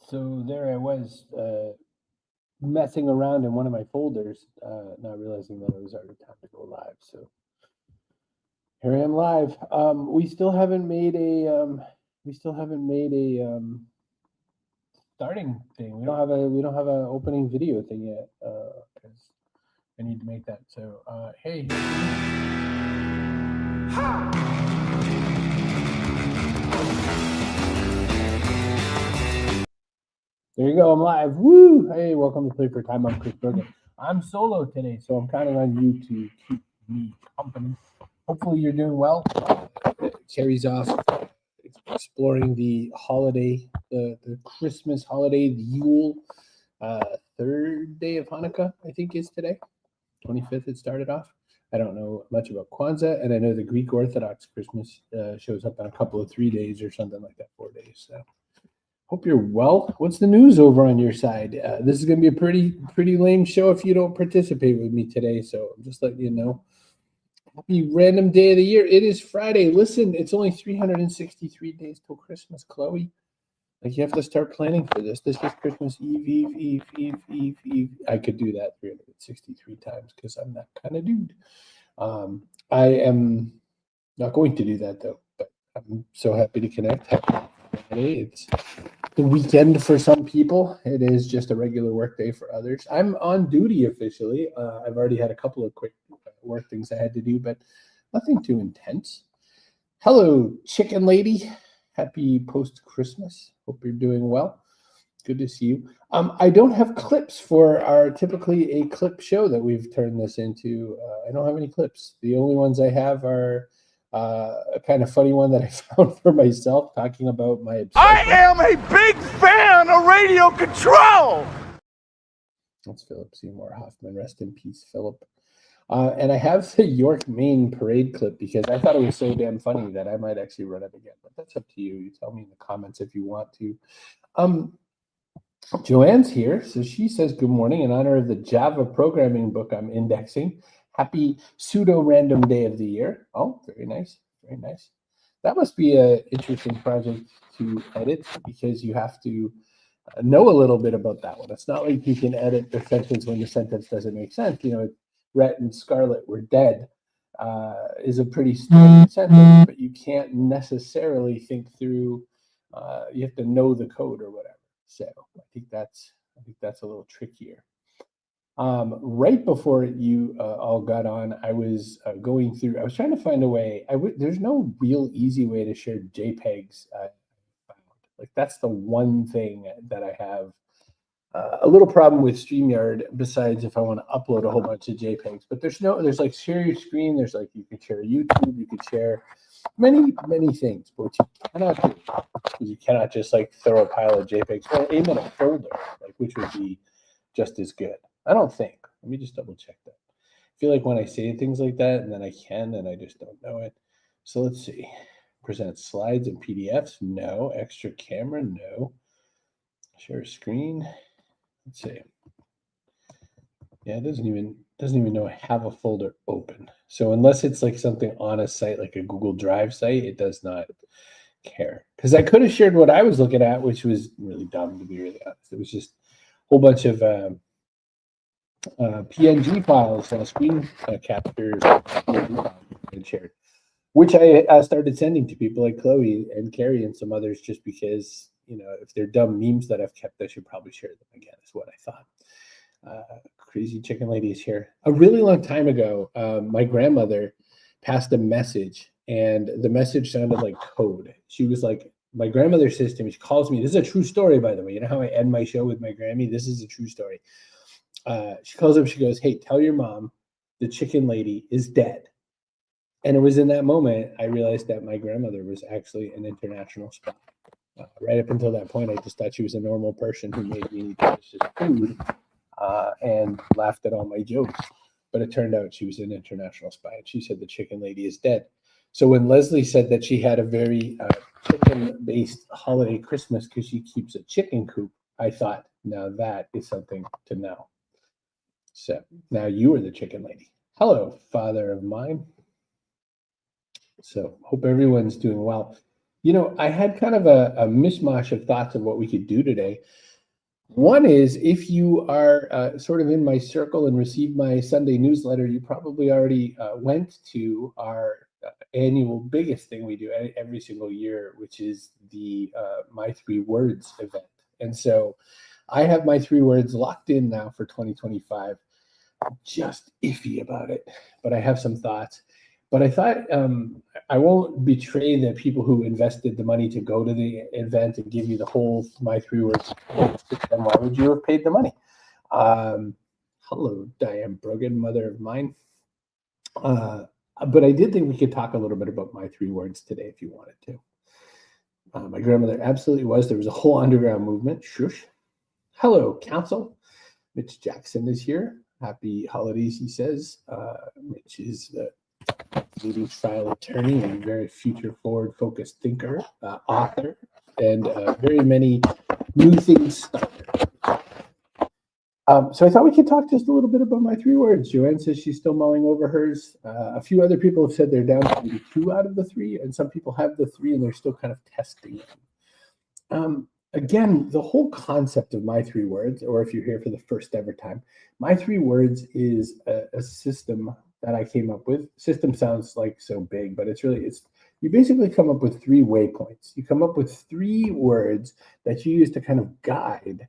So there I was messing around in one of my folders, not realizing that it was already time to go live. So here I am live. We still haven't made a starting thing. We don't have a opening video thing yet because I need to make that. So hey. There you go. I'm live. Woo! Hey, welcome to Play for Time. I'm Chris Bergen. I'm solo today, so I'm counting on you to keep me company. Hopefully, you're doing well. Carrie's off exploring the holiday, the Christmas holiday, the Yule, third day of Hanukkah, I think is today. 25th it started off. I don't know much about Kwanzaa, and I know the Greek Orthodox Christmas shows up on a couple of 3 days or something like that, 4 days. So hope you're well. What's the news over on your side? This is going to be a pretty lame show if you don't participate with me today. So I'm just letting you know. Happy random day of the year. It is Friday. Listen, it's only 363 days till Christmas, Chloe. Like, you have to start planning for this. This is Christmas Eve. I could do that 363 times because I'm that kind of dude. I am not going to do that, though. But I'm so happy to connect. Happy Friday. It's the weekend for some people. It is just a regular work day for others. I'm on duty officially. I've already had a couple of quick work things I had to do, but nothing too intense. Hello, chicken lady. Happy post-Christmas. Hope you're doing well. Good to see you. I don't have clips for our typically a clip show that we've turned this into. I don't have any clips. The only ones I have are a kind of funny one that I found for myself talking about my obsession. I am a big fan of Radio Control. That's Philip Seymour Hoffman. Rest in peace, Philip. And I have the York, Maine parade clip because I thought it was so damn funny that I might actually run it again. But that's up to you. You tell me in the comments if you want to. Joanne's here. So she says, good morning. In honor of the Java programming book I'm indexing, happy pseudo-random day of the year. Oh, very nice. Very nice. That must be an interesting project to edit because you have to know a little bit about that one. It's not like you can edit the sentence when the sentence doesn't make sense. You know, Rhett and Scarlett were dead is a pretty standard sentence, but you can't necessarily think through. You have to know the code or whatever. So I think that's a little trickier. Right before you all got on, I was going through. I was trying to find a way. There's no real easy way to share JPEGs. Like, that's the one thing that I have a little problem with StreamYard, besides if I want to upload a whole bunch of JPEGs. But there's like share your screen. There's like, you can share YouTube. You can share many things. But what you cannot do is you cannot just like throw a pile of JPEGs or aim at a folder, like, which would be just as good. I don't think. Let me just double check that. I feel like when I say things like that and then I can and I just don't know it. So let's see. Present slides and PDFs. No. Extra camera. No. Share screen. Let's see. Yeah, it doesn't even know I have a folder open. So unless it's like something on a site like a Google Drive site, it does not care. Because I could have shared what I was looking at, which was really dumb, to be really honest. It was just a whole bunch of PNG files, screen captures, and shared, which I started sending to people like Chloe and Carrie and some others, just because, you know, if they're dumb memes that I've kept, I should probably share them again, is what I thought. Crazy chicken lady is here. A really long time ago, my grandmother passed a message, and the message sounded like code. She was like, my grandmother says to me, she calls me, this is a true story, by the way. You know how I end my show with my Grammy? This is a true story. She calls up, she goes, hey, tell your mom the chicken lady is dead. And it was in that moment I realized that my grandmother was actually an international spy. Right up until that point, I just thought she was a normal person who made me delicious food and laughed at all my jokes. But it turned out she was an international spy, and she said the chicken lady is dead. So when Leslie said that she had a very chicken-based holiday Christmas because she keeps a chicken coop, I thought, now that is something to know. So now you are the chicken lady. Hello, father of mine. So hope everyone's doing well. I had kind of a mishmash of thoughts of what we could do today. One is if you are sort of in my circle and received my Sunday newsletter, you probably already went to our annual biggest thing we do every single year, which is the My Three Words event. And so I have my 3 words locked in now for 2025. Just iffy about it, but I have some thoughts. But I thought I won't betray the people who invested the money to go to the event and give you the whole My Three Words. Then why would you have paid the money? Hello, Diane Brogan, mother of mine. But I did think we could talk a little bit about My Three Words today if you wanted to. My grandmother absolutely was. There was a whole underground movement. Shush. Hello, Council. Mitch Jackson is here. Happy holidays, he says. Mitch is the leading trial attorney and very future forward focused thinker, author, and very many new things starter. So I thought we could talk just a little bit about My Three Words. Joanne says she's still mulling over hers. A few other people have said they're down to maybe 2 out of the 3, and some people have the 3 and they're still kind of testing it. Again, the whole concept of My Three Words, or if you're here for the first ever time, My Three Words is a system that I came up with. System sounds like so big, but it's you basically come up with 3 waypoints. You come up with 3 words that you use to kind of guide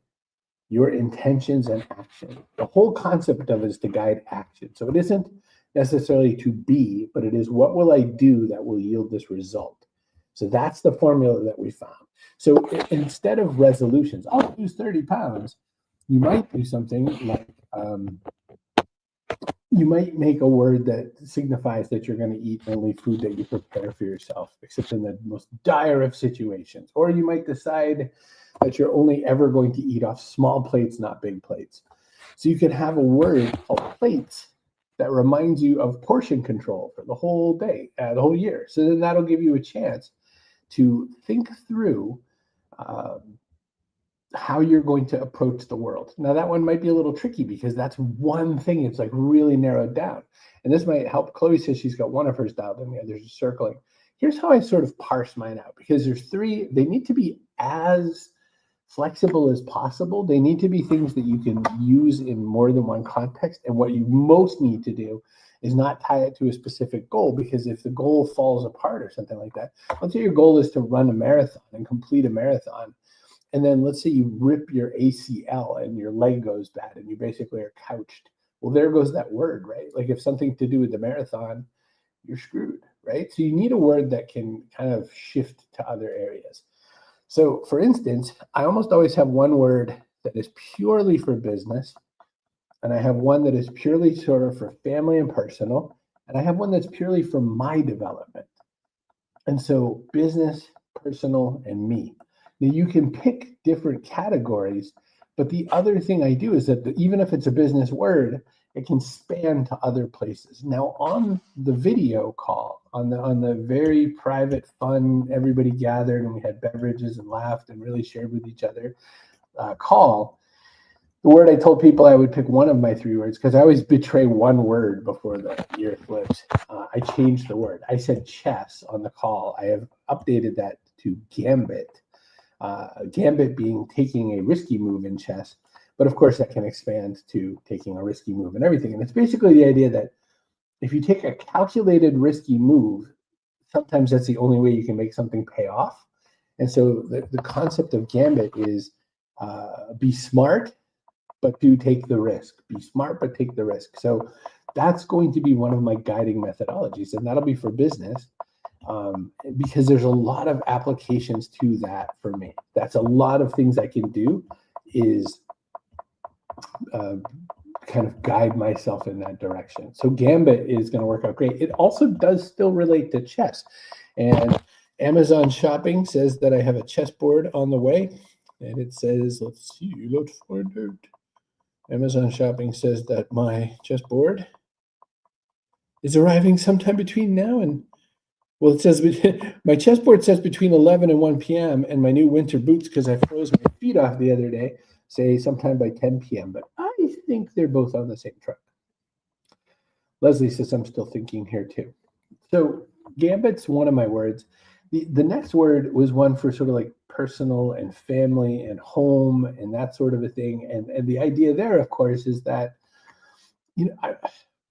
your intentions and action. The whole concept of it is to guide action. So it isn't necessarily to be, but it is what will I do that will yield this result. So that's the formula that we found. So instead of resolutions, I'll lose 30 pounds, you might do something like, you might make a word that signifies that you're going to eat only food that you prepare for yourself, except in the most dire of situations. Or you might decide that you're only ever going to eat off small plates, not big plates. So you can have a word called plates that reminds you of portion control for the whole day, the whole year. So then that'll give you a chance to think through how you're going to approach the world. Now that one might be a little tricky because that's one thing it's like really narrowed down. And this might help. Chloe says she's got one of hers dialed and the others are circling. Here's how I sort of parse mine out, because there's 3, they need to be as flexible as possible. They need to be things that you can use in more than one context. And what you most need to do is not tie it to a specific goal, because if the goal falls apart or something like that, let's say your goal is to run a marathon and complete a marathon. And then let's say you rip your ACL and your leg goes bad and you basically are couched. Well, there goes that word, right? Like if something to do with the marathon, you're screwed, right? So you need a word that can kind of shift to other areas. So for instance, I almost always have one word that is purely for business, and I have one that is purely sort of for family and personal, and I have one that's purely for my development. And so business, personal, and me. Now you can pick different categories, but the other thing I do is that even if it's a business word, it can span to other places. Now on the video call, on the very private, fun, everybody gathered and we had beverages and laughed and really shared with each other call, the word I told people I would pick one of my 3 words, because I always betray one word before the year flips. I changed the word. I said chess on the call. I have updated that to gambit. Gambit being taking a risky move in chess, but of course that can expand to taking a risky move and everything. And it's basically the idea that if you take a calculated risky move, sometimes that's the only way you can make something pay off. And so the concept of gambit is be smart, but do take the risk. Be smart, but take the risk. So that's going to be one of my guiding methodologies, and that'll be for business. Because there's a lot of applications to that for me. That's a lot of things I can do is kind of guide myself in that direction. So Gambit is going to work out great. It also does still relate to chess. And Amazon Shopping says that I have a chessboard on the way. And it says, let's find out. Amazon Shopping says that my chessboard is arriving sometime between now and, well, it says my chessboard says between 11 and 1 p.m. and my new winter boots, because I froze my feet off the other day, say sometime by 10 p.m. But I think they're both on the same track. Leslie says I'm still thinking here too. So Gambit's one of my words. The next word was one for sort of like personal and family and home and that sort of a thing. And the idea there, of course, is that,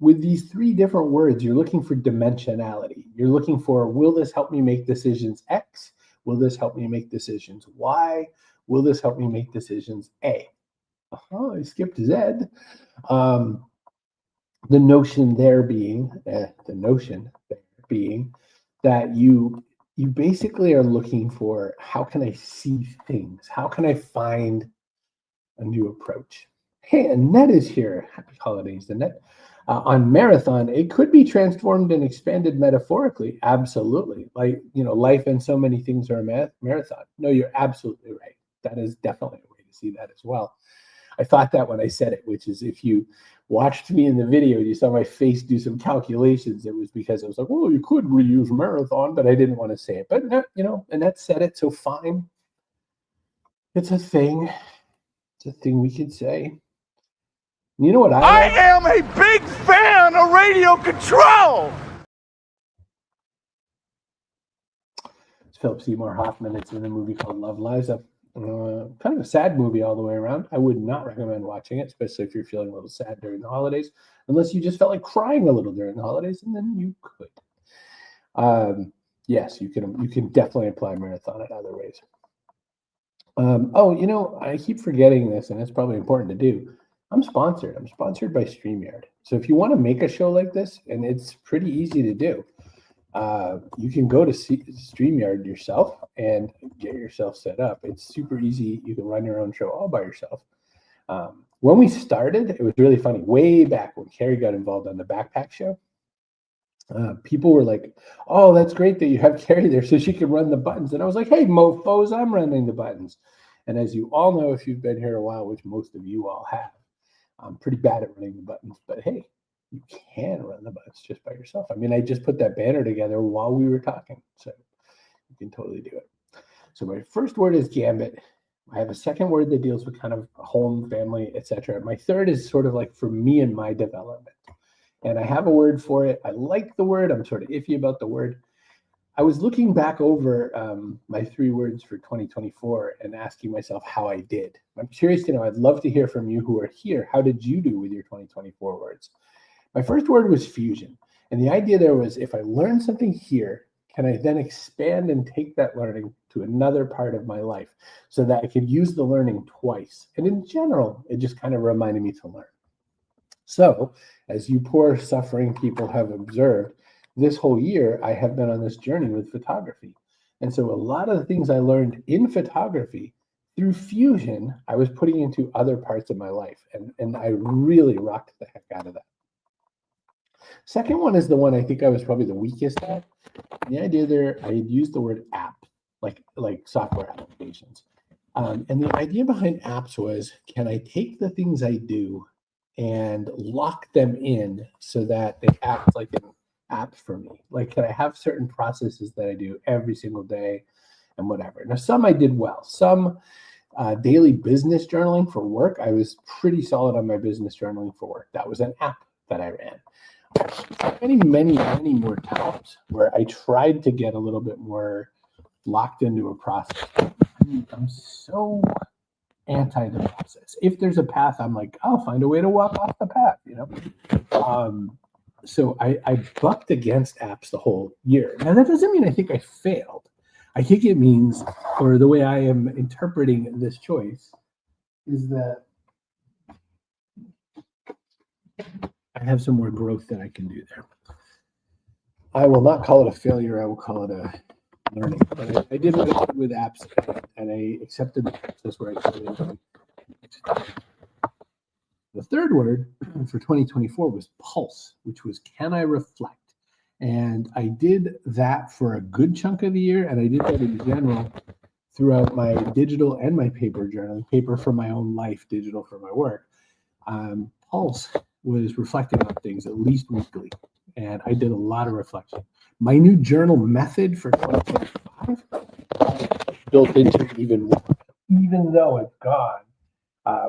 with these three different words, you're looking for dimensionality. You're looking for, will this help me make decisions X? Will this help me make decisions Y? Will this help me make decisions A? I skipped Z. The notion there being that you basically are looking for, how can I see things? How can I find a new approach? Hey, Annette is here. Happy holidays, Annette. On Marathon, it could be transformed and expanded metaphorically. Absolutely. Like, life and so many things are a marathon. No, you're absolutely right. That is definitely a way to see that as well. I thought that when I said it, which is, if you watched me in the video, you saw my face do some calculations. It was because I was like, well, you could reuse marathon, but I didn't want to say it. But, Annette said it, so fine. It's a thing. It's a thing we could say. You know what I am a big fan of Radio Control! It's Philip Seymour Hoffman. It's in a movie called Love Liza. Kind of a sad movie all the way around. I would not recommend watching it, especially if you're feeling a little sad during the holidays, unless you just felt like crying a little during the holidays, and then you could. Yes, you can definitely apply marathon in other ways. I keep forgetting this, and it's probably important to do. I'm sponsored by StreamYard. So if you want to make a show like this, and it's pretty easy to do, you can go to StreamYard yourself and get yourself set up. It's super easy. You can run your own show all by yourself. When we started, it was really funny. Way back when Carrie got involved on the Backpack Show, people were like, oh, that's great that you have Carrie there so she can run the buttons. And I was like, hey, mofos, I'm running the buttons. And as you all know, if you've been here a while, which most of you all have, I'm pretty bad at running the buttons. But hey, you can run the buttons just by yourself. I mean, I just put that banner together while we were talking, so you can totally do it. So my first word is gambit. I have a second word that deals with kind of home, family, etc. My third is sort of like for me and my development. And I have a word for it. I like the word. I'm sort of iffy about the word. I was looking back over my 3 words for 2024 and asking myself how I did. I'm curious to know. I'd love to hear from you who are here. How did you do with your 2024 words? My first word was fusion. And the idea there was, if I learn something here, can I then expand and take that learning to another part of my life so that I could use the learning twice? And in general, it just kind of reminded me to learn. So, as you poor suffering people have observed, this whole year, I have been on this journey with photography. And so a lot of the things I learned in photography through fusion, I was putting into other parts of my life. And I really rocked the heck out of that. Second one is the one I think I was probably the weakest at. The idea there, I had used the word app, like software applications. And the idea behind apps was, can I take the things I do and lock them in so that they act like an app for me? Like, can I have certain processes that I do every single day and whatever? Now, some I did well. Some daily business journaling for work, I was pretty solid on my business journaling for work. That was an app that I ran. Many more times where I tried to get a little bit more locked into a process. I'm so anti the process. If there's a path, I'm like, I'll find a way to walk off the path, So I bucked against apps the whole year. Now, that doesn't mean I think I failed. I think it means, or the way I am interpreting this choice, is that I have some more growth that I can do there. I will not call it a failure. I will call it a learning. But I did what I did with apps, and I accepted the process where I started. The third word for 2024 was pulse, which was, can I reflect? And I did that for a good chunk of the year, and I did that in general throughout my digital and my paper journaling, paper for my own life, digital for my work. Pulse was reflecting on things at least weekly, and I did a lot of reflection. My new journal method for 2025 built into it even more, even though it's gone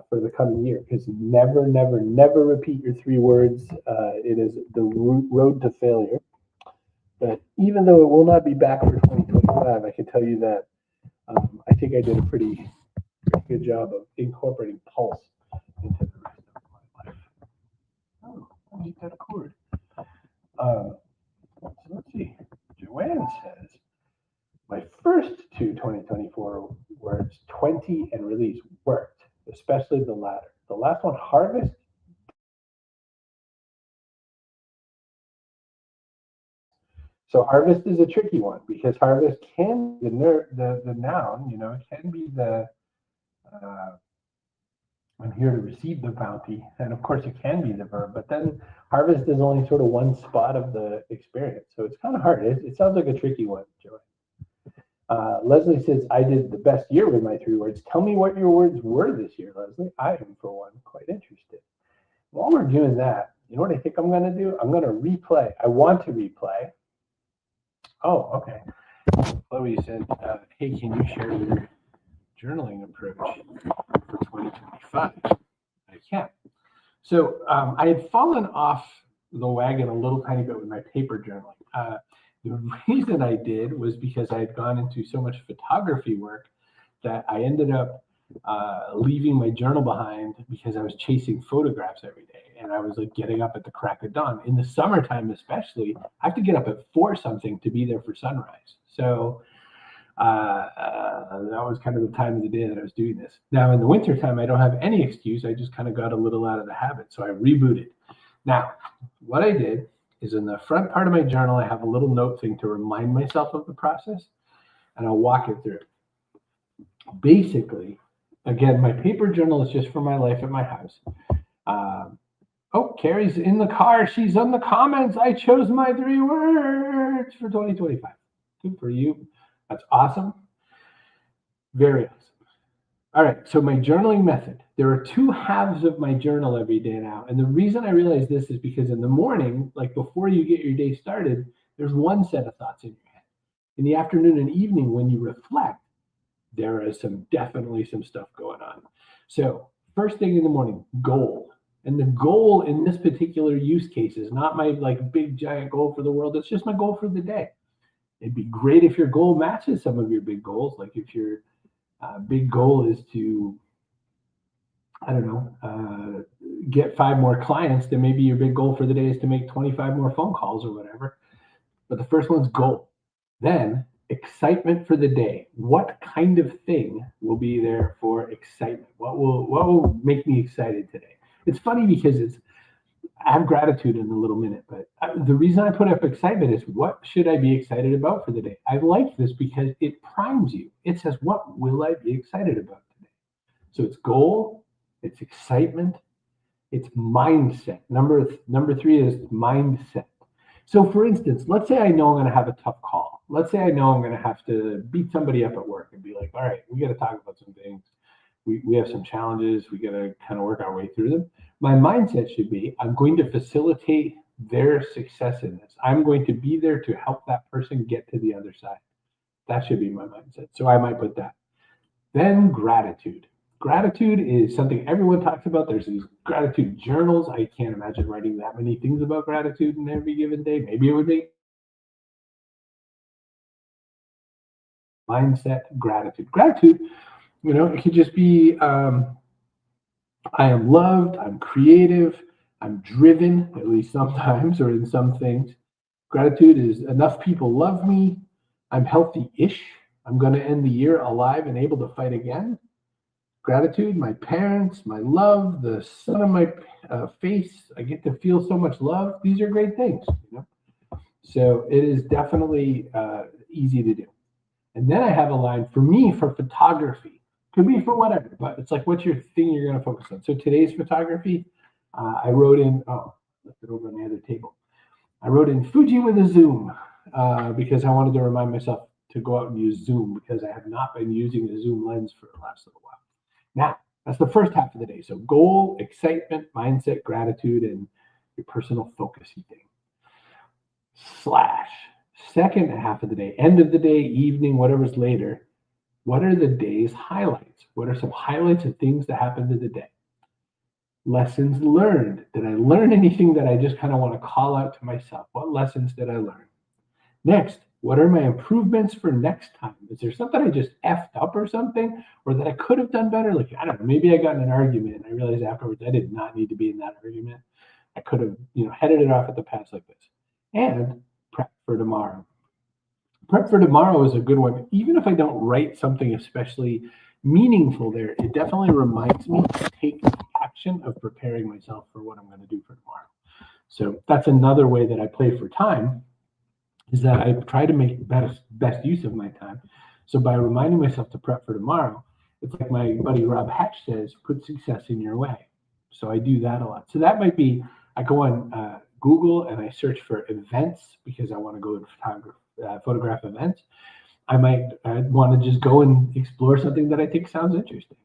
for the coming year, because never repeat your 3 words. It is the road to failure. But even though it will not be back for 2025, 25, I can tell you that I think I did a pretty good job of incorporating pulse into the rest of my life. Oh, I need that cord. So let's see. Joanne says, my first two 2024 words, 20 and release, worked, especially the latter. The last one, harvest. So harvest is a tricky one because harvest can be the noun, it can be the I'm here to receive the bounty, and of course it can be the verb, but then harvest is only sort of one spot of the experience, so it's kind of hard. It sounds like a tricky one, Joey. Leslie says, I did the best year with my 3 words. Tell me what your words were this year, Leslie. I am, for one, quite interested. While we're doing that, you know what I think I'm going to do? I'm going to replay. I want to replay. Oh, okay. Chloe said, hey, can you share your journaling approach for 2025? I can. So I had fallen off the wagon a little tiny bit with my paper journaling. The reason I did was because I had gone into so much photography work that I ended up leaving my journal behind because I was chasing photographs every day. And I was like getting up at the crack of dawn. In the summertime, especially, I have to get up at 4 something to be there for sunrise. So that was kind of the time of the day that I was doing this. Now, in the wintertime, I don't have any excuse. I just kind of got a little out of the habit. So I rebooted. Now, what I did is in the front part of my journal, I have a little note thing to remind myself of the process, and I'll walk it through. Basically, again, my paper journal is just for my life at my house. Oh, Carrie's in the car. She's on the comments. I chose my 3 words for 2025. Good for you. That's awesome. Very awesome. All right, so my journaling method. There are 2 halves of my journal every day now. And the reason I realize this is because in the morning, like before you get your day started, there's one set of thoughts in your head. In the afternoon and evening, when you reflect, there is definitely some stuff going on. So first thing in the morning, goal. And the goal in this particular use case is not my like big giant goal for the world. It's just my goal for the day. It'd be great if your goal matches some of your big goals. Like if your big goal is to, I don't know, get 5 more clients, then maybe your big goal for the day is to make 25 more phone calls or whatever. But the first one's goal. Then excitement for the day. What kind of thing will be there for excitement? What will make me excited today? It's funny because I have gratitude in a little minute, but the reason I put up excitement is what should I be excited about for the day? I like this because it primes you. It says, what will I be excited about today? So it's goal, it's excitement, it's mindset. Number 3 is mindset. So for instance, let's say I know I'm going to have a tough call. Let's say I know I'm going to have to beat somebody up at work and be like, all right, we got to talk about some things. We have some challenges. We got to kind of work our way through them. My mindset should be, I'm going to facilitate their success in this. I'm going to be there to help that person get to the other side. That should be my mindset. So I might put that. Then gratitude. Gratitude is something everyone talks about. There's these gratitude journals. I can't imagine writing that many things about gratitude in every given day. Maybe it would be mindset, gratitude. Gratitude, it could just be, I am loved, I'm creative, I'm driven, at least sometimes or in some things. Gratitude is enough people love me, I'm healthy-ish, I'm going to end the year alive and able to fight again. Gratitude, my parents, my love, the sun on my face, I get to feel so much love. These are great things, So it is definitely easy to do. And then I have a line for me for photography. Could be for whatever, but it's like, what's your thing you're going to focus on? So today's photography, I wrote in, left it over on the other table. I wrote in Fuji with a zoom because I wanted to remind myself to go out and use Zoom because I have not been using the Zoom lens for the last little while. Now, that's the first half of the day. So goal, excitement, mindset, gratitude, and your personal focusy thing. / second half of the day, end of the day, evening, whatever's later. What are the day's highlights? What are some highlights of things that happened in the day? Lessons learned. Did I learn anything that I just kind of want to call out to myself? What lessons did I learn? Next, What are my improvements for next time? Is there something I just effed up or something, or that I could have done better? Like, I don't know, maybe I got in an argument and I realized afterwards I did not need to be in that argument. I could have, headed it off at the pass like this. And prep for tomorrow. Prep for tomorrow is a good one. Even if I don't write something especially meaningful there, it definitely reminds me to take action of preparing myself for what I'm going to do for tomorrow. So that's another way that I play for time, is that I try to make best use of my time. So by reminding myself to prep for tomorrow, it's like my buddy Rob Hatch says, put success in your way. So I do that a lot. So that might be, I go on Google and I search for events because I want to go and photograph events. I might want to just go and explore something that I think sounds interesting.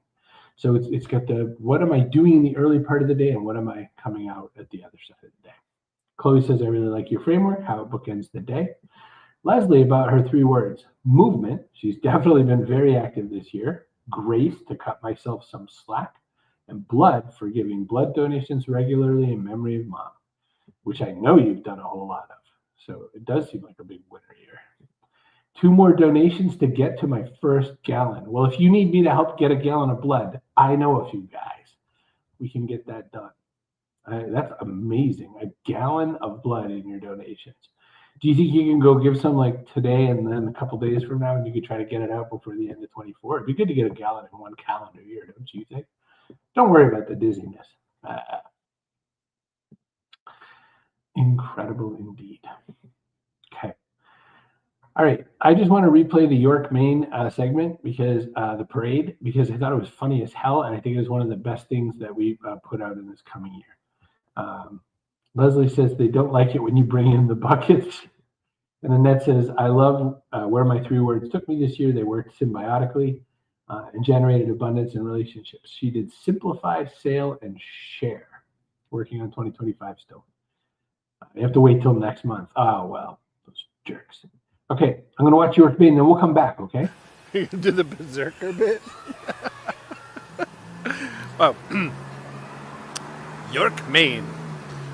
So it's got what am I doing in the early part of the day and what am I coming out at the other side of the day. Chloe says, I really like your framework, how it bookends the day. Leslie, about her 3 words, movement. She's definitely been very active this year. Grace, to cut myself some slack. And blood, for giving blood donations regularly in memory of mom, which I know you've done a whole lot of. So it does seem like a big winner here. 2 more donations to get to my first gallon. Well, if you need me to help get a gallon of blood, I know a few guys. We can get that done. That's amazing. A gallon of blood in your donations. Do you think you can go give some like today and then a couple days from now, and you could try to get it out before the end of 24? It'd be good to get a gallon in 1 calendar year, don't you think? Don't worry about the dizziness. Incredible indeed. Okay. All right. I just want to replay the York, Maine segment because the parade, because I thought it was funny as hell. And I think it was one of the best things that we put out in this coming year. Leslie says they don't like it when you bring in the buckets. And Annette says, I love where my 3 words took me this year. They worked symbiotically and generated abundance in relationships. She did simplify, sale, and share. Working on 2025 still. You have to wait till next month. Oh, well, those jerks. Okay, I'm going to watch York, Maine, and then we'll come back, okay? You do the berserker bit? Well, York, Maine,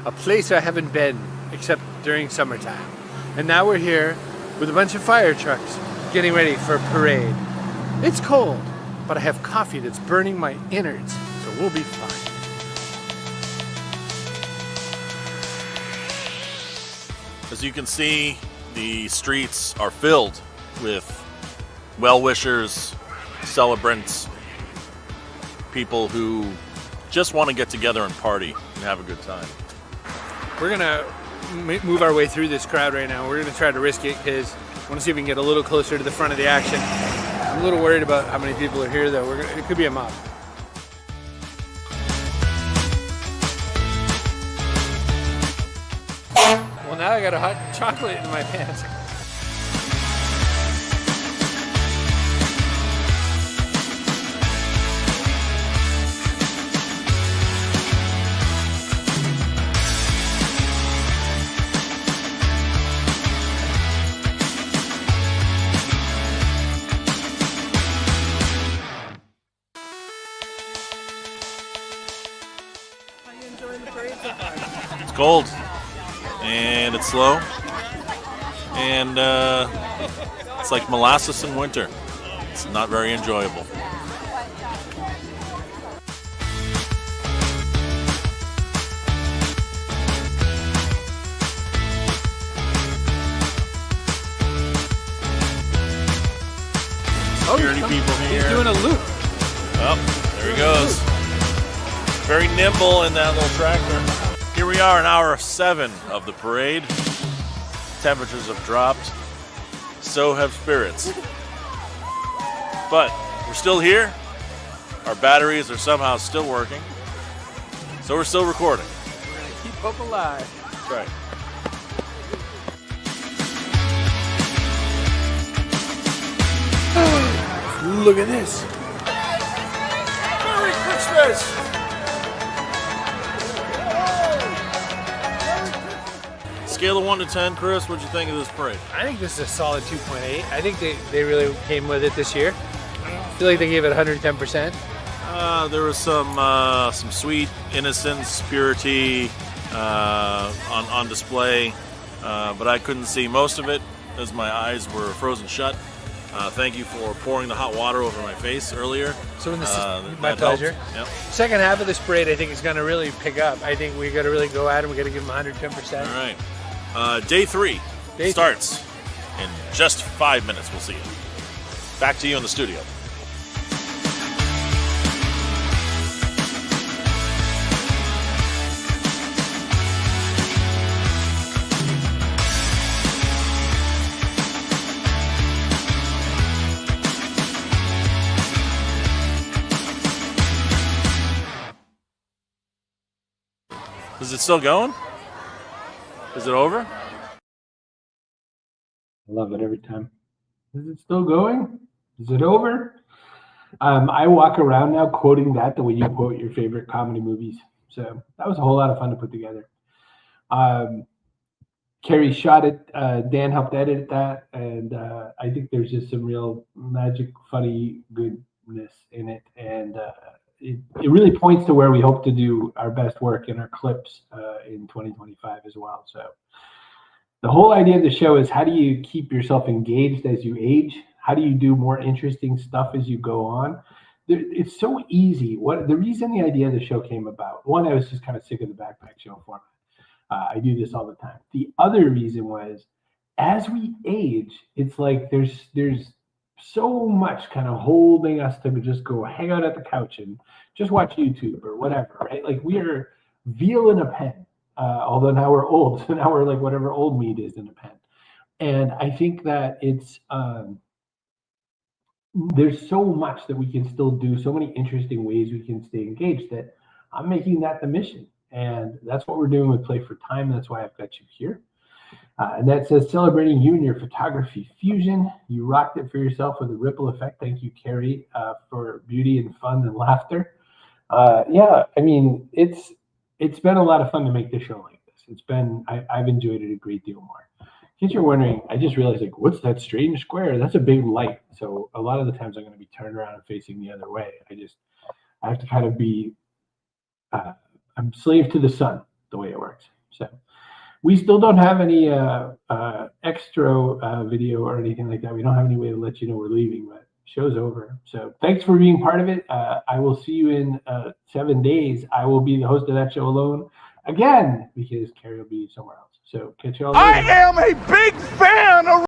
a place I haven't been except during summertime. And now we're here with a bunch of fire trucks getting ready for a parade. It's cold, but I have coffee that's burning my innards, so we'll be fine. As you can see, the streets are filled with well-wishers, celebrants, people who just want to get together and party and have a good time. We're gonna move our way through this crowd right now. We're gonna try to risk it because I want to see if we can get a little closer to the front of the action. I'm a little worried about how many people are here, though. It could be a mob. Well, now I got a hot chocolate in my pants. It's cold and it's slow and it's like molasses in winter. It's not very enjoyable. Security people here. He's doing a loop. Oh, there he goes. Very nimble in that little tractor. Here we are, an hour 7 of the parade. Temperatures have dropped. So have spirits. But we're still here. Our batteries are somehow still working. So we're still recording. We're going to keep hope alive. That's right. Look at this. Merry Christmas! Scale of 1 to 10, Chris, what'd you think of this parade? I think this is a solid 2.8. I think they really came with it this year. I feel like they gave it 110%. There was some sweet innocence, purity on display, but I couldn't see most of it. as my eyes were frozen shut. Thank you for pouring the hot water over my face earlier. So in this, my that pleasure. helped. Yep. Second half of this parade, I think, is going to really pick up. I think we got to really go at it. We got to give them 110%. All right. Day three starts in just 5 minutes. We'll see you. Back to you in the studio. Is it still going? Is it over? I love it every time. Is it still going? Is it over? I walk around now quoting that the way you quote your favorite comedy movies. So that was a whole lot of fun to put together. Carrie shot it. Dan helped edit that. And I think there's just some real magic, funny goodness in it. And it really points to where we hope to do our best work in our clips in 2025 as well. So the whole idea of the show is, how do you keep yourself engaged as you age? How do you do more interesting stuff as you go on? It's so easy. The reason the idea of the show came about, one, I was just kind of sick of the backpack show format. I do this all the time. The other reason was, as we age, it's like there's so much kind of holding us to just go hang out at the couch and just watch YouTube or whatever, right? Like, we are veal in a pen, although now we're old. So now we're like whatever old meat is in a pen. And I think that it's, there's so much that we can still do, so many interesting ways we can stay engaged, that I'm making that the mission. And that's what we're doing with Play for Time. That's why I've got you here. And that says, celebrating you and your photography fusion. You rocked it for yourself with a ripple effect. Thank you, Carrie, for beauty and fun and laughter. Yeah, I mean, it's been a lot of fun to make this show like this. I've enjoyed it a great deal more. In case you're wondering, I just realized, like, what's that strange square? That's a big light. So a lot of the times I'm going to be turned around and facing the other way. I have to kind of be, I'm slave to the sun, the way it works. So we still don't have any extra video or anything like that. We don't have any way to let you know we're leaving, but show's over. So thanks for being part of it. I will see you in 7 days. I will be the host of that show alone again, because Carrie will be somewhere else. So catch you all later. I am a big fan of